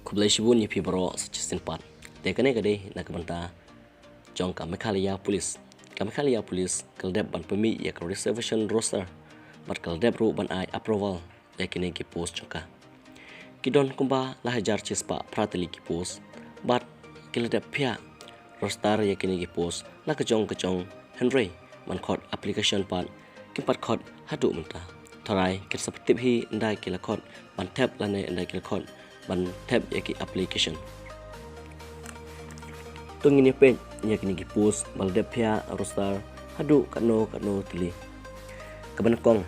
kublai shibun yipi bro sejistin pat tekane kade nak banta jong ka mekhalia police kaldep ban pemi ya reservation roster bat kaldep ru ban ai approval yakine ki post jongka kidon kumba lahajar chispa prateli ki post bat kaldep pia roster yakine ki post la kejong henry man khot application pat kimpat khot hadu menta thorai ket seperti hi ndai kila khot ban tab lane ndai kila khot ban tab yaki application tungini page yakini ki post balde pia roster hadu kano tili kaban kong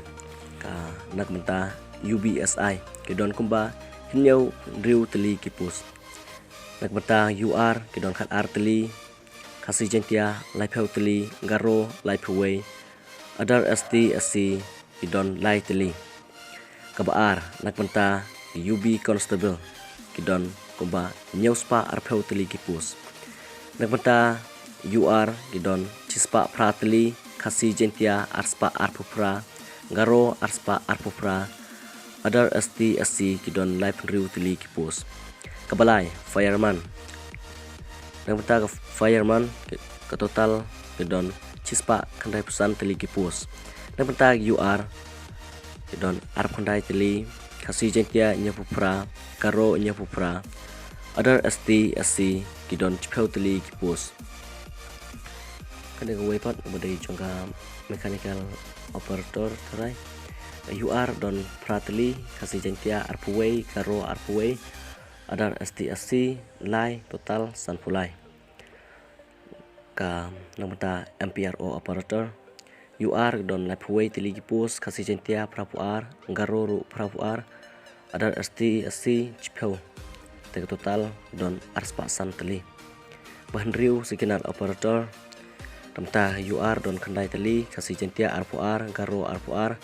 ka nak menta UBSI kidon kumba hinyau riu tili ki post nak menta UR kidon khat R tili kasi jentia live tili garo live away other SC kidon live tili kabar nak menta UB constable kidon kumba nyuspa arpeu tili ki post nak menta UR kidon chispa prateli kasi jentia arspa arpupra garo arspa arpupra other SC kidon live riu tili ki post kabalai fireman nak menta fireman ke total kidon chispa kandai pesan tili ki post nak menta UR kidon arp kandai tili kasi jentia nyapupra garo nyapupra other SC kidon chpeu tili ki post kada gawai pat badai jongka mechanical operator tharai UR don prateli kasi jentia arpuway garo arpuway other SC lai total sanpulai ka namata MPRO operator UR don lapway tili ki post kasi jentia prapuar garo ru prapuar other SC chpeu tega total don arspa san teli bahan riu sikinar operator tamta UR don kandai teli kasi jentia arpuar garo arpuar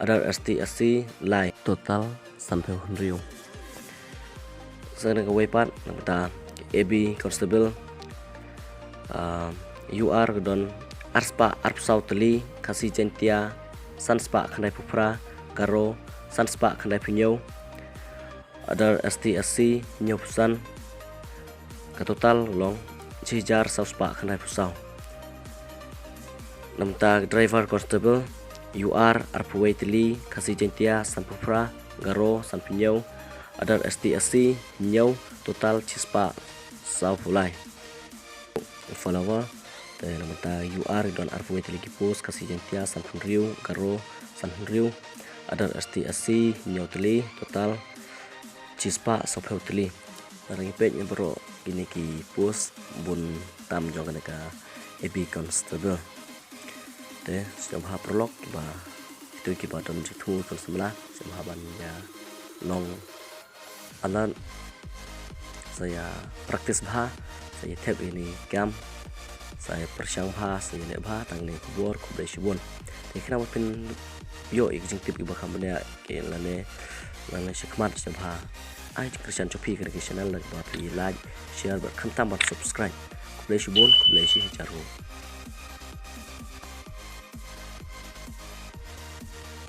other SC lai total sampai riu sana kawai pat tamta AB constable UR don arspa arpsau teli kasi jentia sanspa kandai pupra garo sanspa kandai pinyau other SC nyopsan ke total long cijar sauspa kandai pusau namta driver constable UR arpuway teli kasi jentia sanpupra garo sanpinyau other SC nyau total cispa sau pulai follower namta UR don arpuway teli ki post kasi jentia sanpunriu garo sanpunriu other SC nyau teli total cispa sopeu teli rangi page nya bro ini ki post bun tam jong ka AB constable te sebab prolog ba itu ki ba don jitu ton semula sebab ban ya long alan saya praktis bah saya tab ini gam saya persiang bah saya le bah tang ne kubor kubai shibun te kena pin yo ik jing tip ki ba kam ne ke lane shikmat sebab ai Christian Chopi ke channel like ba like share ba khantam ba subscribe kubai shibun kubai shi jaru